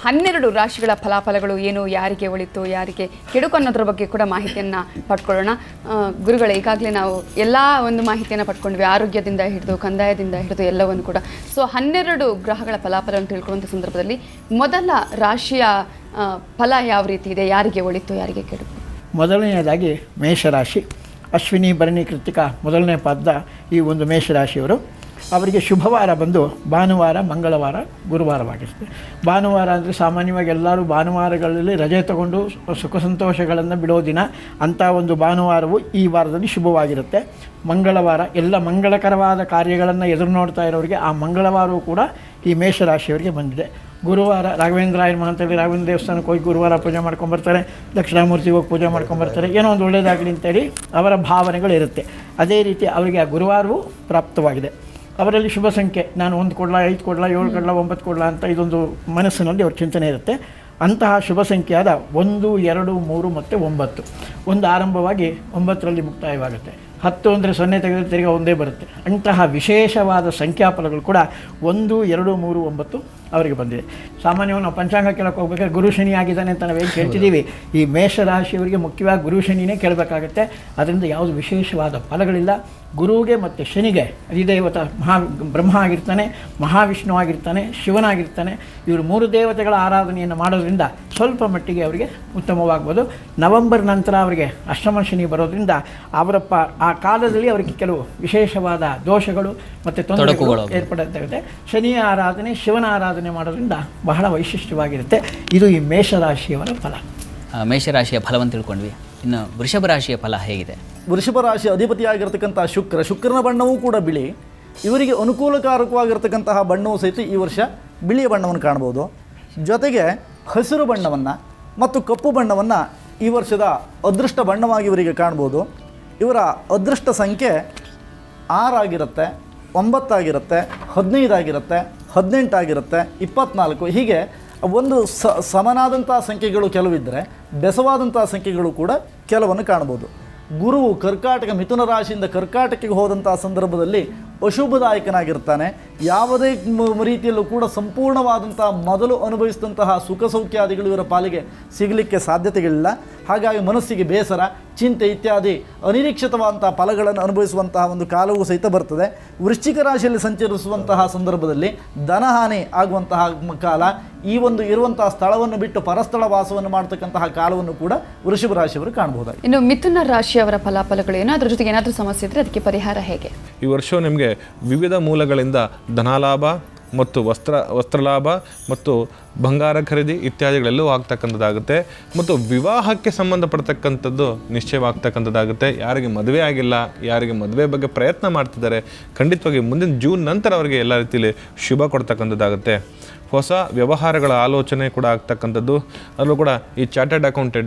12 ರಾಶಿಗಳ ಫಲಾಫಲಗಳು ಏನು, ಯಾರಿಗೆ ಒಳಿತು ಯಾರಿಗೆ ಕೆಡುಕು ಅನ್ನೋದ್ರ ಬಗ್ಗೆ ಕೂಡ ಮಾಹಿತಿಯನ್ನು ಪಡ್ಕೊಳ್ಳೋಣ. ಗುರುಗಳೇ, ಈಗಾಗಲೇ ನಾವು ಎಲ್ಲ ಒಂದು ಮಾಹಿತಿಯನ್ನು ಪಡ್ಕೊಂಡ್ವಿ, ಆರೋಗ್ಯದಿಂದ ಹಿಡಿದು ಕಂದಾಯದಿಂದ ಹಿಡಿದು ಎಲ್ಲವನ್ನು ಕೂಡ. ಸೊ 12 ಗ್ರಹಗಳ ಫಲಾಫಲವನ್ನು ತಿಳ್ಕೊಳ್ಳುವಂಥ ಸಂದರ್ಭದಲ್ಲಿ ಮೊದಲ ರಾಶಿಯ ಫಲ ಯಾವ ರೀತಿ ಇದೆ, ಯಾರಿಗೆ ಒಳಿತು ಯಾರಿಗೆ ಕೆಡುಕು? ಮೊದಲನೆಯದಾಗಿ ಮೇಷರಾಶಿ, ಅಶ್ವಿನಿ ಭರಣಿ ಕೃತಿಕ ಮೊದಲನೇ ಪಾದ ಈ ಒಂದು ಮೇಷರಾಶಿಯವರು. ಅವರಿಗೆ ಶುಭವಾರ ಬಂದು ಭಾನುವಾರ, ಮಂಗಳವಾರ, ಗುರುವಾರವಾಗಿರುತ್ತೆ. ಭಾನುವಾರ ಅಂದರೆ ಸಾಮಾನ್ಯವಾಗಿ ಎಲ್ಲರೂ ಭಾನುವಾರಗಳಲ್ಲಿ ರಜೆ ತಗೊಂಡು ಸುಖ ಸಂತೋಷಗಳನ್ನು ಬಿಡೋ ದಿನ. ಅಂಥ ಒಂದು ಭಾನುವಾರವು ಈ ವಾರದಲ್ಲಿ ಶುಭವಾಗಿರುತ್ತೆ. ಮಂಗಳವಾರ ಎಲ್ಲ ಮಂಗಳಕರವಾದ ಕಾರ್ಯಗಳನ್ನು ಎದುರು ನೋಡ್ತಾ ಇರೋರಿಗೆ ಆ ಮಂಗಳವಾರವೂ ಕೂಡ ಈ ಮೇಷರಾಶಿಯವರಿಗೆ ಬಂದಿದೆ. ಗುರುವಾರ ರಾಘವೇಂದ್ರಾಯನ ಅಂತೇಳಿ ರಾಘವೇಂದ್ರ ದೇವಸ್ಥಾನಕ್ಕೆ ಹೋಗಿ ಗುರುವಾರ ಪೂಜೆ ಮಾಡ್ಕೊಂಬರ್ತಾರೆ, ದಕ್ಷಿಣಾಮೂರ್ತಿಗೆ ಹೋಗಿ ಪೂಜೆ ಮಾಡ್ಕೊಂಬರ್ತಾರೆ, ಏನೋ ಒಂದು ಒಳ್ಳೆಯದಾಗಲಿ ಅಂತೇಳಿ ಅವರ ಭಾವನೆಗಳಿರುತ್ತೆ. ಅದೇ ರೀತಿ ಅವರಿಗೆ ಆ ಗುರುವಾರವೂ ಪ್ರಾಪ್ತವಾಗಿದೆ. ಅವರಲ್ಲಿ ಶುಭ ಸಂಖ್ಯೆ, ನಾನು 1 ಕೊಡಲ, 5 ಕೊಡಲ, 7 ಕೊಡಲ, 9 ಕೊಡಲ ಅಂತ ಇದೊಂದು ಮನಸ್ಸಿನಲ್ಲಿ ಅವ್ರ ಚಿಂತನೆ ಇರುತ್ತೆ. ಅಂತಹ ಶುಭ ಸಂಖ್ಯೆಯಾದ 1, 2, 3 ಮತ್ತು 9 ಒಂದು ಆರಂಭವಾಗಿ 9ರಲ್ಲಿ ಮುಕ್ತಾಯವಾಗುತ್ತೆ. 10 ಅಂದರೆ 0 ತೆಗೆದರೆ ತಿರ್ಗಿ ಒಂದೇ ಬರುತ್ತೆ. ಅಂತಹ ವಿಶೇಷವಾದ ಸಂಖ್ಯಾಫಲಗಳು ಕೂಡ 1, 2, 3, 9 ಅವರಿಗೆ ಬಂದಿದೆ. ಸಾಮಾನ್ಯವಾಗಿ ನಾವು ಪಂಚಾಂಗ ಕೇಳಕ್ಕೆ ಹೋಗ್ಬೇಕಾದ್ರೆ ಗುರು ಶನಿ ಆಗಿದ್ದಾನೆ ಅಂತ ನಾವೇನು ಕೇಳ್ತಿದ್ದೀವಿ, ಈ ಮೇಷರಾಶಿಯವರಿಗೆ ಮುಖ್ಯವಾಗಿ ಗುರು ಶನಿನೇ ಕೇಳಬೇಕಾಗತ್ತೆ. ಅದರಿಂದ ಯಾವುದು ವಿಶೇಷವಾದ ಫಲಗಳಿಲ್ಲ. ಗುರುವಿಗೆ ಮತ್ತು ಶನಿಗೆ ಅಧಿದೇವತ ಬ್ರಹ್ಮ ಆಗಿರ್ತಾನೆ, ಮಹಾವಿಷ್ಣು ಆಗಿರ್ತಾನೆ, ಶಿವನಾಗಿರ್ತಾನೆ. ಇವರು 3 ದೇವತೆಗಳ ಆರಾಧನೆಯನ್ನು ಮಾಡೋದ್ರಿಂದ ಸ್ವಲ್ಪ ಮಟ್ಟಿಗೆ ಅವರಿಗೆ ಉತ್ತಮವಾಗ್ಬೋದು. ನವೆಂಬರ್ ನಂತರ ಅವರಿಗೆ ಅಷ್ಟಮ ಶನಿ ಬರೋದ್ರಿಂದ ಅವರಪ್ಪ ಆ ಕಾಲದಲ್ಲಿ ಅವರಿಗೆ ಕೆಲವು ವಿಶೇಷವಾದ ದೋಷಗಳು ಮತ್ತು ತೊಂದರೆಗಳು ಏರ್ಪಡುತ್ತೆ. ಶನಿಯ ಆರಾಧನೆ, ಶಿವನ ಆರಾಧನೆ ಮಾಡೋದ್ರಿಂದ ಬಹಳ ವೈಶಿಷ್ಟ್ಯವಾಗಿರುತ್ತೆ. ಇದು ಈ ಮೇಷರಾಶಿಯವರ ಫಲ. ಮೇಷರಾಶಿಯ ಫಲವನ್ನು ತಿಳ್ಕೊಂಡ್ವಿ. ಇನ್ನು ವೃಷಭ ರಾಶಿಯ ಫಲ ಹೇಗಿದೆ? ವೃಷಭ ರಾಶಿ ಅಧಿಪತಿಯಾಗಿರ್ತಕ್ಕಂಥ ಶುಕ್ರನ ಬಣ್ಣವೂ ಕೂಡ ಬಿಳಿ. ಇವರಿಗೆ ಅನುಕೂಲಕಾರಕವಾಗಿರ್ತಕ್ಕಂತಹ ಬಣ್ಣವೂ ಸಹಿತ ಈ ವರ್ಷ ಬಿಳಿಯ ಬಣ್ಣವನ್ನು ಕಾಣ್ಬೋದು. ಜೊತೆಗೆ ಹಸಿರು ಬಣ್ಣವನ್ನು ಮತ್ತು ಕಪ್ಪು ಬಣ್ಣವನ್ನು ಈ ವರ್ಷದ ಅದೃಷ್ಟ ಬಣ್ಣವಾಗಿ ಇವರಿಗೆ ಕಾಣ್ಬೋದು. ಇವರ ಅದೃಷ್ಟ ಸಂಖ್ಯೆ 6 ಆಗಿರುತ್ತೆ, 9 ಆಗಿರುತ್ತೆ, 15 ಆಗಿರುತ್ತೆ, 18 ಆಗಿರುತ್ತೆ, 24. ಹೀಗೆ ಒಂದು ಸಮನಾದಂಥ ಸಂಖ್ಯೆಗಳು ಕೆಲವಿದ್ದರೆ ಬೆಸವಾದಂಥ ಸಂಖ್ಯೆಗಳು ಕೂಡ ಕೆಲವನ್ನು ಕಾಣ್ಬೋದು. ಗುರುವು ಮಿಥುನ ರಾಶಿಯಿಂದ ಕರ್ಕಾಟಕಕ್ಕೆ ಹೋದಂಥ ಸಂದರ್ಭದಲ್ಲಿ ಅಶುಭದಾಯಕನಾಗಿರ್ತಾನೆ. ಯಾವುದೇ ರೀತಿಯಲ್ಲೂ ಕೂಡ ಸಂಪೂರ್ಣವಾದಂಥ ಮೊದಲು ಅನುಭವಿಸಿದಂತಹ ಸುಖ ಸೌಖ್ಯಾದಿಗಳು ಇವರ ಪಾಲಿಗೆ ಸಿಗಲಿಕ್ಕೆ ಸಾಧ್ಯತೆಗಳಿಲ್ಲ. ಹಾಗಾಗಿ ಮನಸ್ಸಿಗೆ ಬೇಸರ, ಚಿಂತೆ ಇತ್ಯಾದಿ ಅನಿರೀಕ್ಷಿತವಾದಂಥ ಫಲಗಳನ್ನು ಅನುಭವಿಸುವಂತಹ ಒಂದು ಕಾಲವೂ ಸಹಿತ ಬರ್ತದೆ. ವೃಶ್ಚಿಕ ರಾಶಿಯಲ್ಲಿ ಸಂಚರಿಸುವಂತಹ ಸಂದರ್ಭದಲ್ಲಿ ಧನಹಾನಿ ಆಗುವಂತಹ ಕಾಲ. ಈ ಒಂದು ಇರುವಂತಹ ಸ್ಥಳವನ್ನು ಬಿಟ್ಟು ಪರಸ್ಥಳ ವಾಸವನ್ನು ಮಾಡತಕ್ಕಂತಹ ಕಾಲವನ್ನು ಕೂಡ ವೃಷಭ ರಾಶಿಯವರು ಕಾಣಬಹುದಾಗಿದೆ. ಇನ್ನು ಮಿಥುನ ರಾಶಿಯವರ ಫಲಾಫಲಗಳು ಏನು, ಅದ್ರ ಜೊತೆಗೆ ಏನಾದರೂ ಸಮಸ್ಯೆ ಇದ್ದರೆ ಅದಕ್ಕೆ ಪರಿಹಾರ ಹೇಗೆ? ಈ ವರ್ಷವು ನಿಮಗೆ ವಿವಿಧ ಮೂಲಗಳಿಂದ ಧನಲಾಭ ಮತ್ತು ವಸ್ತ್ರಲಾಭ ಮತ್ತು ಬಂಗಾರ ಖರೀದಿ ಇತ್ಯಾದಿಗಳೆಲ್ಲವೂ ಆಗ್ತಕ್ಕಂಥದ್ದಾಗುತ್ತೆ. ಮತ್ತು ವಿವಾಹಕ್ಕೆ ಸಂಬಂಧಪಡ್ತಕ್ಕಂಥದ್ದು ನಿಶ್ಚಯವಾಗ್ತಕ್ಕಂಥದ್ದಾಗುತ್ತೆ. ಯಾರಿಗೆ ಮದುವೆ ಆಗಿಲ್ಲ, ಯಾರಿಗೆ ಮದುವೆ ಬಗ್ಗೆ ಪ್ರಯತ್ನ ಮಾಡ್ತಿದ್ದಾರೆ, ಖಂಡಿತವಾಗಿ ಮುಂದಿನ ಜೂನ್ ನಂತರ ಅವರಿಗೆ ಎಲ್ಲ ರೀತಿಯಲ್ಲಿ ಶುಭ ಕೊಡ್ತಕ್ಕಂಥದ್ದಾಗುತ್ತೆ. ಹೊಸ ವ್ಯವಹಾರಗಳ ಆಲೋಚನೆ ಕೂಡ ಆಗ್ತಕ್ಕಂಥದ್ದು. ಅದರಲ್ಲೂ ಕೂಡ ಈ ಚಾರ್ಟರ್ಡ್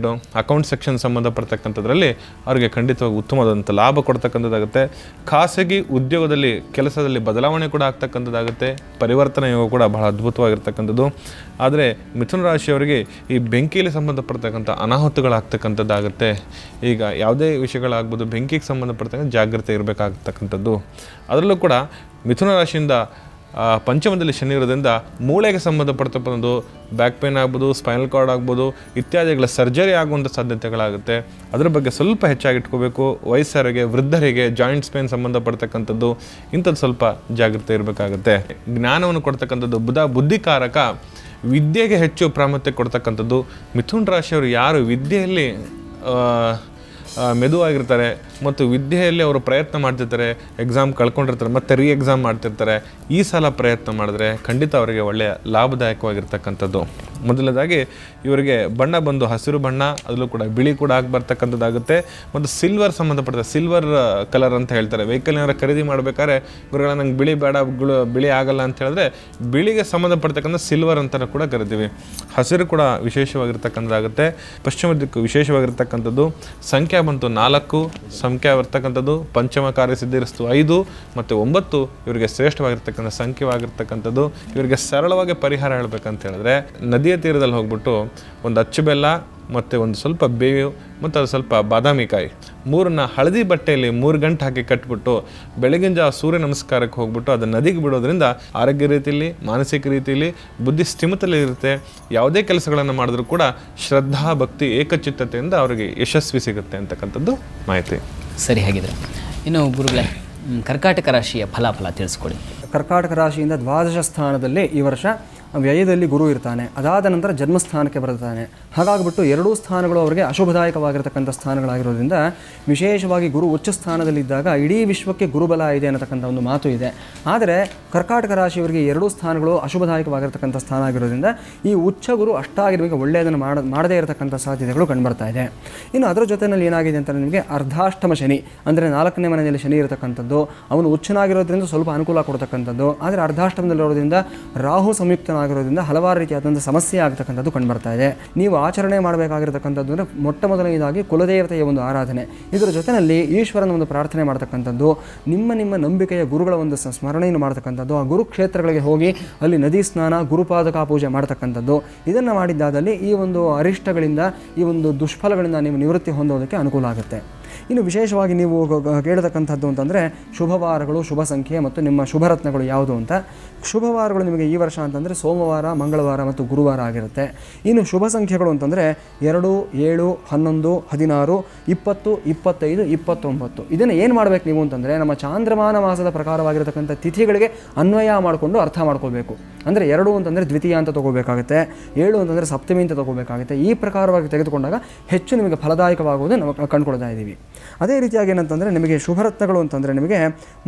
ಅಕೌಂಟ್ ಸೆಕ್ಷನ್ ಸಂಬಂಧಪಡ್ತಕ್ಕಂಥದ್ರಲ್ಲಿ ಅವರಿಗೆ ಖಂಡಿತವಾಗಿ ಉತ್ತಮವಾದಂಥ ಲಾಭ ಕೊಡ್ತಕ್ಕಂಥದ್ದಾಗುತ್ತೆ. ಖಾಸಗಿ ಉದ್ಯೋಗದಲ್ಲಿ ಕೆಲಸದಲ್ಲಿ ಬದಲಾವಣೆ ಕೂಡ ಆಗ್ತಕ್ಕಂಥದ್ದಾಗುತ್ತೆ. ಪರಿವರ್ತನೆ ಯೋಗ ಕೂಡ ಬಹಳ ಅದ್ಭುತವಾಗಿರ್ತಕ್ಕಂಥದ್ದು. ಆದರೆ ಮಿಥುನ ರಾಶಿಯವರಿಗೆ ಈ ಬೆಂಕಿಯಲ್ಲಿ ಸಂಬಂಧಪಡ್ತಕ್ಕಂಥ ಅನಾಹುತಗಳಾಗ್ತಕ್ಕಂಥದ್ದಾಗುತ್ತೆ. ಈಗ ಯಾವುದೇ ವಿಷಯಗಳಾಗ್ಬೋದು, ಬೆಂಕಿಗೆ ಸಂಬಂಧಪಡ್ತಕ್ಕಂಥ ಜಾಗ್ರತೆ ಇರಬೇಕಾಗ್ತಕ್ಕಂಥದ್ದು. ಅದರಲ್ಲೂ ಕೂಡ ಮಿಥುನ ರಾಶಿಯಿಂದ ಪಂಚಮದಲ್ಲಿ ಶನಿ ಇರೋದ್ರಿಂದ ಮೂಳೆಗೆ ಸಂಬಂಧಪಡ್ತಕ್ಕಂಥದ್ದು, ಬ್ಯಾಕ್ ಪೇನ್ ಆಗ್ಬೋದು, ಸ್ಪೈನಲ್ ಕಾರ್ಡ್ ಆಗ್ಬೋದು ಇತ್ಯಾದಿಗಳ ಸರ್ಜರಿ ಆಗುವಂಥ ಸಾಧ್ಯತೆಗಳಾಗುತ್ತೆ. ಅದ್ರ ಬಗ್ಗೆ ಸ್ವಲ್ಪ ಹೆಚ್ಚಾಗಿಟ್ಕೋಬೇಕು. ವಯಸ್ಸರಿಗೆ, ವೃದ್ಧರಿಗೆ ಜಾಯಿಂಟ್ಸ್ ಪೇನ್ ಸಂಬಂಧಪಡ್ತಕ್ಕಂಥದ್ದು ಇಂಥದ್ದು ಸ್ವಲ್ಪ ಜಾಗ್ರತೆ ಇರಬೇಕಾಗುತ್ತೆ. ಜ್ಞಾನವನ್ನು ಕೊಡ್ತಕ್ಕಂಥದ್ದು ಬುದ್ಧಿಕಾರಕ. ವಿದ್ಯೆಗೆ ಹೆಚ್ಚು ಪ್ರಾಮುಖ್ಯತೆ ಕೊಡ್ತಕ್ಕಂಥದ್ದು. ಮಿಥುನ ರಾಶಿಯವರು ಯಾರು ವಿದ್ಯೆಯಲ್ಲಿ ಮೆದುವಾಗಿರ್ತಾರೆ ಮತ್ತು ವಿದ್ಯೆಯಲ್ಲಿ ಅವರು ಪ್ರಯತ್ನ ಮಾಡ್ತಿರ್ತಾರೆ, ಎಕ್ಸಾಮ್ ಕಳ್ಕೊಂಡಿರ್ತಾರೆ, ಮತ್ತು ಎಕ್ಸಾಮ್ ಮಾಡ್ತಿರ್ತಾರೆ, ಈ ಸಲ ಪ್ರಯತ್ನ ಮಾಡಿದ್ರೆ ಖಂಡಿತ ಅವರಿಗೆ ಒಳ್ಳೆಯ ಲಾಭದಾಯಕವಾಗಿರ್ತಕ್ಕಂಥದ್ದು. ಮೊದಲನೇದಾಗಿ ಇವರಿಗೆ ಬಣ್ಣ ಬಂದು ಹಸಿರು ಬಣ್ಣ, ಅದರಲ್ಲೂ ಕೂಡ ಬಿಳಿ ಕೂಡ ಆಗಿ ಬರ್ತಕ್ಕಂಥದ್ದಾಗುತ್ತೆ. ಮತ್ತು ಸಿಲ್ವರ್ ಸಂಬಂಧಪಟ್ಟ ಸಿಲ್ವರ್ ಕಲರ್ ಅಂತ ಹೇಳ್ತಾರೆ. ವೆಹಿಕಲ್ನಾರ ಖರೀದಿ ಮಾಡಬೇಕಾದ್ರೆ ಗುರುಗಳ ನಂಗೆ ಬಿಳಿ ಬೇಡ, ಬಿಳಿ ಆಗಲ್ಲ ಅಂತ ಹೇಳಿದ್ರೆ ಬಿಳಿಗೆ ಸಂಬಂಧಪಡ್ತಕ್ಕಂಥ ಸಿಲ್ವರ್ ಅಂತ ಕೂಡ ಕರಿತೀವಿ. ಹಸಿರು ಕೂಡ ವಿಶೇಷವಾಗಿರ್ತಕ್ಕಂಥದ್ದಾಗುತ್ತೆ. ಪಶ್ಚಿಮ ದಿಕ್ಕು ವಿಶೇಷವಾಗಿರ್ತಕ್ಕಂಥದ್ದು. ಸಂಖ್ಯೆ ಬಂತು 4, ಸಂಖ್ಯೆ ಬರ್ತಕ್ಕಂಥದ್ದು. ಪಂಚಮ ಕಾರ್ಯ ಸಿದ್ಧಿರಿಸ್ತು 5 ಮತ್ತು 9 ಇವರಿಗೆ ಶ್ರೇಷ್ಠವಾಗಿರ್ತಕ್ಕಂಥ ಸಂಖ್ಯೆವಾಗಿರ್ತಕ್ಕಂಥದ್ದು. ಇವರಿಗೆ ಸರಳವಾಗಿ ಪರಿಹಾರ ಹೇಳ್ಬೇಕಂತ ಹೇಳಿದ್ರೆ, ನದಿಯ ತೀರದಲ್ಲಿ ಹೋಗ್ಬಿಟ್ಟು ಒಂದು ಅಚ್ಚು ಬೆಲ್ಲ ಮತ್ತು ಒಂದು ಸ್ವಲ್ಪ ಬೇವು ಮತ್ತು ಅದು ಸ್ವಲ್ಪ ಬಾದಾಮಿ ಕಾಯಿ ಮೂರನ್ನ ಹಳದಿ ಬಟ್ಟೆಯಲ್ಲಿ 3 ಗಂಟೆ ಹಾಕಿ ಕಟ್ಬಿಟ್ಟು ಬೆಳಗಿನ ಜಾವ ಸೂರ್ಯ ನಮಸ್ಕಾರಕ್ಕೆ ಹೋಗ್ಬಿಟ್ಟು ಅದನ್ನು ನದಿಗೆ ಬಿಡೋದ್ರಿಂದ ಆರೋಗ್ಯ ರೀತಿಯಲ್ಲಿ, ಮಾನಸಿಕ ರೀತಿಯಲ್ಲಿ, ಬುದ್ಧಿ ಸ್ಥಿಮಿತಲ್ಲಿ ಇರುತ್ತೆ. ಯಾವುದೇ ಕೆಲಸಗಳನ್ನು ಮಾಡಿದ್ರೂ ಕೂಡ ಶ್ರದ್ಧಾ, ಭಕ್ತಿ, ಏಕಚಿತ್ತತೆಯಿಂದ ಅವರಿಗೆ ಯಶಸ್ವಿ ಸಿಗುತ್ತೆ ಅಂತಕ್ಕಂಥದ್ದು ಮಾಹಿತಿ. ಸರಿ, ಹಾಗಿದ್ರೆ ಇನ್ನು ಗುರುಗಳೇ, ಕರ್ಕಾಟಕ ರಾಶಿಯ ಫಲಾಫಲ ತಿಳಿಸ್ಕೊಡಿ. ಕರ್ಕಾಟಕ ರಾಶಿಯಿಂದ ದ್ವಾದಶ ಸ್ಥಾನದಲ್ಲಿ ಈ ವರ್ಷ ವ್ಯಯದಲ್ಲಿ ಗುರು ಇರ್ತಾನೆ. ಅದಾದ ನಂತರ ಜನ್ಮಸ್ಥಾನಕ್ಕೆ ಬರ್ತಾನೆ. ಹಾಗಾಗಿಬಿಟ್ಟು ಎರಡೂ ಸ್ಥಾನಗಳು ಅವರಿಗೆ ಅಶುಭದಾಯಕವಾಗಿರ್ತಕ್ಕಂಥ ಸ್ಥಾನಗಳಾಗಿರೋದ್ರಿಂದ ವಿಶೇಷವಾಗಿ ಗುರು ಉಚ್ಚ ಸ್ಥಾನದಲ್ಲಿದ್ದಾಗ ಇಡೀ ವಿಶ್ವಕ್ಕೆ ಗುರುಬಲ ಇದೆ ಅನ್ನತಕ್ಕಂಥ ಒಂದು ಮಾತು ಇದೆ. ಆದರೆ ಕರ್ಕಾಟಕ ರಾಶಿಯವರಿಗೆ ಎರಡೂ ಸ್ಥಾನಗಳು ಅಶುಭದಾಯಕವಾಗಿರ್ತಕ್ಕಂಥ ಸ್ಥಾನ ಆಗಿರೋದ್ರಿಂದ ಈ ಉಚ್ಚ ಗುರು ಅಷ್ಟಾಗಿರುವಾಗ ಒಳ್ಳೆಯದನ್ನು ಮಾಡದೇ ಇರತಕ್ಕಂಥ ಸಾಧ್ಯತೆಗಳು ಕಂಡುಬರ್ತಾ ಇದೆ. ಇನ್ನು ಅದರ ಜೊತೆಯಲ್ಲಿ ಏನಾಗಿದೆ ಅಂತ ನಿಮಗೆ ಅರ್ಧಾಷ್ಟಮ ಶನಿ, ಅಂದರೆ 4ನೇ ಮನೆಯಲ್ಲಿ ಶನಿ ಇರತಕ್ಕಂಥದ್ದು, ಅವನು ಉಚ್ಚನಾಗಿರೋದ್ರಿಂದ ಸ್ವಲ್ಪ ಅನುಕೂಲ ಕೊಡ್ತಕ್ಕಂಥದ್ದು. ಆದರೆ ಅರ್ಧಾಷ್ಟಮದಲ್ಲಿರೋದ್ರಿಂದ ರಾಹು ಸಂಯುಕ್ತನಾಗಿರೋದ್ರಿಂದ ಹಲವಾರು ರೀತಿಯಾದಂಥ ಸಮಸ್ಯೆ ಆಗ್ತಕ್ಕಂಥದ್ದು ಕಂಡುಬರ್ತಾ ಇದೆ. ನೀವು ಆಚರಣೆ ಮಾಡಬೇಕಾಗಿರ್ತಕ್ಕಂಥದ್ದು ಅಂದರೆ ಮೊಟ್ಟ ಮೊದಲನೇದಾಗಿ ಕುಲದೇವತೆಯ ಒಂದು ಆರಾಧನೆ, ಇದರ ಜೊತೆಯಲ್ಲಿ ಈಶ್ವರನ ಒಂದು ಪ್ರಾರ್ಥನೆ ಮಾಡ್ತಕ್ಕಂಥದ್ದು, ನಿಮ್ಮ ನಂಬಿಕೆಯ ಗುರುಗಳ ಒಂದು ಸ್ಮರಣೆಯನ್ನು ಮಾಡ್ತಕ್ಕಂಥದ್ದು, ಆ ಗುರುಕ್ಷೇತ್ರಗಳಿಗೆ ಹೋಗಿ ಅಲ್ಲಿ ನದಿ ಸ್ನಾನ, ಗುರುಪಾದಕ ಪೂಜೆ ಮಾಡ್ತಕ್ಕಂಥದ್ದು. ಇದನ್ನು ಮಾಡಿದ್ದಾದಲ್ಲಿ ಈ ಒಂದು ಅರಿಷ್ಟಗಳಿಂದ, ಈ ಒಂದು ದುಷ್ಫಲಗಳಿಂದ ನೀವು ನಿವೃತ್ತಿ ಹೊಂದೋದಕ್ಕೆ ಅನುಕೂಲ ಆಗುತ್ತೆ. ಇನ್ನು ವಿಶೇಷವಾಗಿ ನೀವು ಕೇಳತಕ್ಕಂಥದ್ದು ಅಂತಂದರೆ ಶುಭವಾರಗಳು, ಶುಭ ಸಂಖ್ಯೆ ಮತ್ತು ನಿಮ್ಮ ಶುಭರತ್ನಗಳು ಯಾವುದು ಅಂತ. ಶುಭವಾರಗಳು ನಿಮಗೆ ಈ ವರ್ಷ ಅಂತಂದರೆ ಸೋಮವಾರ, ಮಂಗಳವಾರ ಮತ್ತು ಗುರುವಾರ ಆಗಿರುತ್ತೆ. ಇನ್ನು ಶುಭ ಸಂಖ್ಯೆಗಳು ಅಂತಂದರೆ 2, 7, 11, 16, 20, 25, 29. ಇದನ್ನು ಏನು ಮಾಡಬೇಕು ನೀವು ಅಂತಂದರೆ ನಮ್ಮ ಚಾಂದ್ರಮಾನ ಮಾಸದ ಪ್ರಕಾರವಾಗಿರತಕ್ಕಂಥ ತಿಥಿಗಳಿಗೆ ಅನ್ವಯ ಮಾಡಿಕೊಂಡು ಅರ್ಥ ಮಾಡ್ಕೋಬೇಕು. ಅಂದರೆ 2 ಅಂತಂದರೆ ದ್ವಿತೀಯ ಅಂತ ತೊಗೋಬೇಕಾಗುತ್ತೆ, 7 ಅಂತಂದರೆ ಸಪ್ತಮಿ ಅಂತ ತೊಗೋಬೇಕಾಗುತ್ತೆ. ಈ ಪ್ರಕಾರವಾಗಿ ತೆಗೆದುಕೊಂಡಾಗ ಹೆಚ್ಚು ನಿಮಗೆ ಫಲದಾಯಕವಾಗುವುದು ನಾವು ಕಂಡುಕೊಳ್ತಾ ಇದ್ದೀವಿ. ಅದೇ ರೀತಿಯಾಗಿ ಏನಂತಂದರೆ ನಿಮಗೆ ಶುಭರತ್ನಗಳು ಅಂತಂದರೆ ನಿಮಗೆ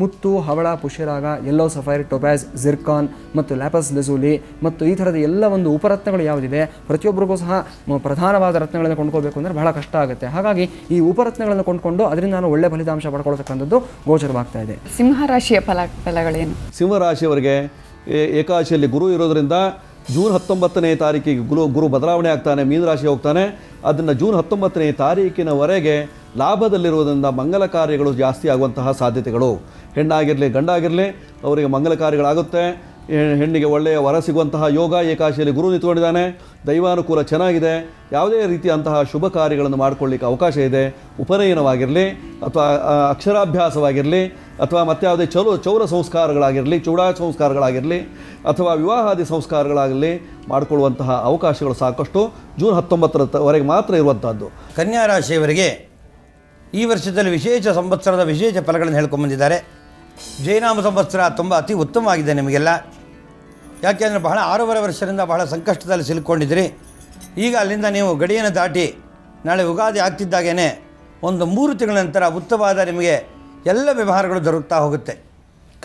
ಮುತ್ತು, ಹವಳ, ಪುಷ್ಯರಾಗ, ಯೆಲ್ಲೋ ಸಫೈರ್, ಟೊಪ್ಯಾಸ್, ಜಿರ್ಕಾನ್ ಮತ್ತು ಲ್ಯಾಪಸ್ ಲಜೂಲಿ ಮತ್ತು ಈ ಥರದ ಎಲ್ಲ ಒಂದು ಉಪರತ್ನಗಳು ಯಾವುದಿದೆ ಪ್ರತಿಯೊಬ್ಬರಿಗೂ ಸಹ ಪ್ರಧಾನವಾದ ರತ್ನಗಳನ್ನು ಕೊಂಡ್ಕೋಬೇಕು ಅಂದರೆ ಬಹಳ ಕಷ್ಟ ಆಗುತ್ತೆ. ಹಾಗಾಗಿ ಈ ಉಪರತ್ನಗಳನ್ನು ಕೊಂಡ್ಕೊಂಡು ಅದರಿಂದ ನಾನು ಒಳ್ಳೆ ಫಲಿತಾಂಶ ಪಡ್ಕೊಳ್ತಕ್ಕಂಥದ್ದು ಗೋಚರವಾಗ್ತಾ ಇದೆ. ಸಿಂಹರಾಶಿಯ ಫಲಗಳೇನು? ಸಿಂಹರಾಶಿಯವರಿಗೆ ಏಕಾದಶಿಯಲ್ಲಿ ಗುರು ಇರೋದರಿಂದ ಜೂನ್ 19ನೇ ತಾರೀಕಿಗೆ ಗುರು ಬದಲಾವಣೆ ಆಗ್ತಾನೆ, ಮೀನರಾಶಿ ಹೋಗ್ತಾನೆ. ಅದನ್ನು ಜೂನ್ 19ನೇ ತಾರೀಕಿನವರೆಗೆ ಲಾಭದಲ್ಲಿರುವುದರಿಂದ ಮಂಗಲ ಕಾರ್ಯಗಳು ಜಾಸ್ತಿ ಆಗುವಂತಹ ಸಾಧ್ಯತೆಗಳು, ಹೆಣ್ಣಾಗಿರಲಿ ಗಂಡಾಗಿರಲಿ ಅವರಿಗೆ ಮಂಗಲ ಕಾರ್ಯಗಳಾಗುತ್ತೆ. ಹೆಣ್ಣಿಗೆ ಒಳ್ಳೆಯ ವರ ಸಿಗುವಂತಹ ಯೋಗ ಏಕಾದಶಿಯಲ್ಲಿ ಗುರು ನಿಂತ್ಕೊಂಡಿದ್ದಾನೆ. ದೈವಾನುಕೂಲ ಚೆನ್ನಾಗಿದೆ. ಯಾವುದೇ ರೀತಿಯಂತಹ ಶುಭ ಕಾರ್ಯಗಳನ್ನು ಮಾಡಿಕೊಳ್ಳಿಕ್ಕೆ ಅವಕಾಶ ಇದೆ. ಉಪನಯನವಾಗಿರಲಿ ಅಥವಾ ಅಕ್ಷರಾಭ್ಯಾಸವಾಗಿರಲಿ ಅಥವಾ ಮತ್ಯಾವುದೇ ಚೌರ ಸಂಸ್ಕಾರಗಳಾಗಿರಲಿ, ಚೂಡಾ ಸಂಸ್ಕಾರಗಳಾಗಿರಲಿ ಅಥವಾ ವಿವಾಹಾದಿ ಸಂಸ್ಕಾರಗಳಾಗಲಿ ಮಾಡಿಕೊಳ್ಳುವಂತಹ ಅವಕಾಶಗಳು ಸಾಕಷ್ಟು ಜೂನ್ 19ರವರೆಗೆ ಮಾತ್ರ ಇರುವಂಥದ್ದು. ಕನ್ಯಾ ರಾಶಿಯವರಿಗೆ ಈ ವರ್ಷದಲ್ಲಿ ವಿಶೇಷ ಸಂವತ್ಸರದ ವಿಶೇಷ ಫಲಗಳನ್ನು ಹೇಳ್ಕೊಂಬಂದಿದ್ದಾರೆ. ಜೈನಾಮ ಸಂವತ್ಸರ ತುಂಬ ಅತಿ ಉತ್ತಮವಾಗಿದೆ ನಿಮಗೆಲ್ಲ. ಯಾಕೆಂದರೆ ಬಹಳ 6.5 ವರ್ಷದಿಂದ ಬಹಳ ಸಂಕಷ್ಟದಲ್ಲಿ ಸಿಲುಕೊಂಡಿದ್ರಿ. ಈಗ ಅಲ್ಲಿಂದ ನೀವು ಗಡಿಯನ್ನು ದಾಟಿ ನಾಳೆ ಯುಗಾದಿ ಆಗ್ತಿದ್ದಾಗೇ ಒಂದು 3 ತಿಂಗಳ ನಂತರ ಉತ್ತಮವಾದ ನಿಮಗೆ ಎಲ್ಲ ವ್ಯವಹಾರಗಳು ದೊರಕ್ತಾ ಹೋಗುತ್ತೆ.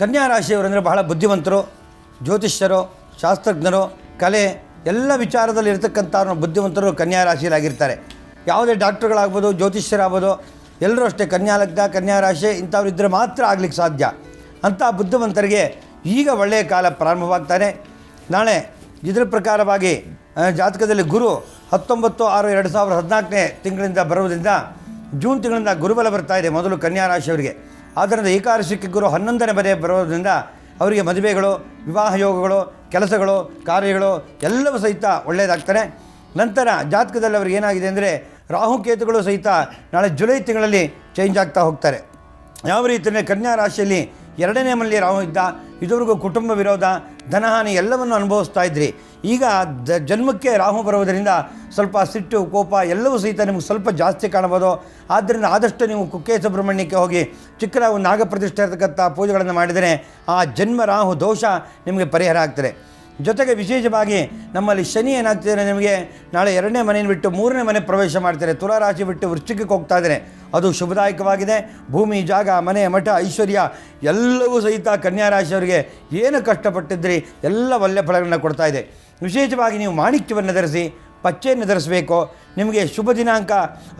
ಕನ್ಯಾ ರಾಶಿಯವರಂದರೆ ಬಹಳ ಬುದ್ಧಿವಂತರು, ಜ್ಯೋತಿಷ್ಯರು, ಶಾಸ್ತ್ರಜ್ಞರು, ಕಲೆ ಎಲ್ಲ ವಿಚಾರದಲ್ಲಿ ಇರತಕ್ಕಂಥವ್ರನ್ನ ಬುದ್ಧಿವಂತರು ಕನ್ಯಾ ರಾಶಿಯಲ್ಲಾಗಿರ್ತಾರೆ. ಯಾವುದೇ ಡಾಕ್ಟ್ರುಗಳಾಗ್ಬೋದು, ಜ್ಯೋತಿಷ್ಯರಾಗ್ಬೋದು, ಎಲ್ಲರೂ ಅಷ್ಟೇ ಕನ್ಯಾ ಲಗ್ನ, ಕನ್ಯಾ ರಾಶಿ ಇಂಥವ್ರು ಇದ್ದರೆ ಮಾತ್ರ ಆಗ್ಲಿಕ್ಕೆ ಸಾಧ್ಯ. ಅಂಥ ಬುದ್ಧಿವಂತರಿಗೆ ಈಗ ಒಳ್ಳೆಯ ಕಾಲ ಪ್ರಾರಂಭವಾಗ್ತಾನೆ. ನಾಳೆ ಇದರ ಪ್ರಕಾರವಾಗಿ ಜಾತಕದಲ್ಲಿ ಗುರು 19/6/2014ನೇ ತಿಂಗಳಿಂದ ಬರುವುದರಿಂದ ಜೂನ್ ತಿಂಗಳಿಂದ ಗುರುಬಲ ಬರ್ತಾ ಇದೆ ಮೊದಲು ಕನ್ಯಾ ರಾಶಿಯವರಿಗೆ. ಆದ್ದರಿಂದ ಏಕಾದಶಿಕ್ಕೆ ಗುರು 11ನೇ ಮನೆ ಬರೋದ್ರಿಂದ ಅವರಿಗೆ ಮದುವೆಗಳು, ವಿವಾಹ ಯೋಗಗಳು, ಕೆಲಸಗಳು, ಕಾರ್ಯಗಳು ಎಲ್ಲವೂ ಸಹಿತ ಒಳ್ಳೆಯದಾಗ್ತಾನೆ. ನಂತರ ಜಾತಕದಲ್ಲಿ ಅವ್ರಿಗೆ ಏನಾಗಿದೆ ಅಂದರೆ ರಾಹುಕೇತುಗಳು ಸಹಿತ ನಾಳೆ ಜುಲೈ ತಿಂಗಳಲ್ಲಿ ಚೇಂಜ್ ಆಗ್ತಾ ಹೋಗ್ತಾರೆ. ಯಾವ ರೀತಿಯೇ ಕನ್ಯಾ ರಾಶಿಯಲ್ಲಿ 2ನೇ ಮನೆಯಲ್ಲಿ ರಾಹು ಇದ್ದ, ಇದುವರೆಗೂ ಕುಟುಂಬ ವಿರೋಧ, ಧನಹಾನಿ ಎಲ್ಲವನ್ನು ಅನುಭವಿಸ್ತಾ ಇದ್ರಿ. ಈಗ ಜನ್ಮಕ್ಕೆ ರಾಹು ಬರುವುದರಿಂದ ಸ್ವಲ್ಪ ಸಿಟ್ಟು, ಕೋಪ ಎಲ್ಲವೂ ಸಹಿತ ನಿಮಗೆ ಸ್ವಲ್ಪ ಜಾಸ್ತಿ ಕಾಣಬೋದು. ಆದ್ದರಿಂದ ಆದಷ್ಟು ನೀವು ಕುಕ್ಕೆ ಸುಬ್ರಹ್ಮಣ್ಯಕ್ಕೆ ಹೋಗಿ ಚಿಕ್ಕದಾಗಿ ಒಂದು ನಾಗಪ್ರತಿಷ್ಠೆ ಇರತಕ್ಕಂಥ ಪೂಜೆಗಳನ್ನು ಮಾಡಿದರೆ ಆ ಜನ್ಮ ರಾಹು ದೋಷ ನಿಮಗೆ ಪರಿಹಾರ ಆಗ್ತದೆ. ಜೊತೆಗೆ ವಿಶೇಷವಾಗಿ ನಮ್ಮಲ್ಲಿ ಶನಿ ಏನಾಗ್ತಿದೆ ನಿಮಗೆ ನಾಳೆ 2ನೇ ಮನೆಯನ್ನು ಬಿಟ್ಟು 3ನೇ ಮನೆ ಪ್ರವೇಶ ಮಾಡ್ತಾರೆ. ತುಲಾರಾಶಿ ಬಿಟ್ಟು ವೃಶ್ಚಿಕಕ್ಕೆ ಹೋಗ್ತಾ ಇದ್ದಾರೆ. ಅದು ಶುಭದಾಯಕವಾಗಿದೆ. ಭೂಮಿ, ಜಾಗ, ಮನೆ, ಮಠ, ಐಶ್ವರ್ಯ ಎಲ್ಲವೂ ಸಹಿತ ಕನ್ಯಾ ರಾಶಿಯವರಿಗೆ ಏನು ಕಷ್ಟಪಟ್ಟಿದ್ರಿ ಎಲ್ಲ ಒಳ್ಳೆಯ ಫಲಗಳನ್ನು ಕೊಡ್ತಾ ಇದೆ. ವಿಶೇಷವಾಗಿ ನೀವು ಮಾಣಿಕ್ಯವನ್ನು ಧರಿಸಿ, ಪಚ್ಚೆಯನ್ನು ಧರಿಸಬೇಕು. ನಿಮಗೆ ಶುಭ ದಿನಾಂಕ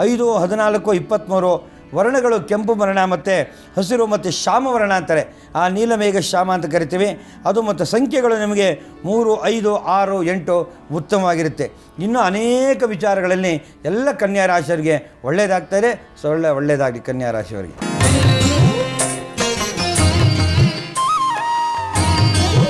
5, 14, 23. ವರ್ಣಗಳು ಕೆಂಪು ವರ್ಣ ಮತ್ತು ಹಸಿರು ಮತ್ತು ಶ್ಯಾಮ ವರ್ಣ ಅಂತಾರೆ. ಆ ನೀಲಮೇಘ ಶ್ಯಾಮ ಅಂತ ಕರಿತೀವಿ ಅದು. ಮತ್ತು ಸಂಖ್ಯೆಗಳು ನಿಮಗೆ 3, 5, 6, 8 ಉತ್ತಮವಾಗಿರುತ್ತೆ. ಇನ್ನೂ ಅನೇಕ ವಿಚಾರಗಳಲ್ಲಿ ಎಲ್ಲ ಕನ್ಯಾ ರಾಶಿಯವರಿಗೆ ಒಳ್ಳೆಯದಾಗ್ತಾಯಿದೆ. ಒಳ್ಳೆಯದಾಗಲಿ ಕನ್ಯಾ ರಾಶಿಯವರಿಗೆ.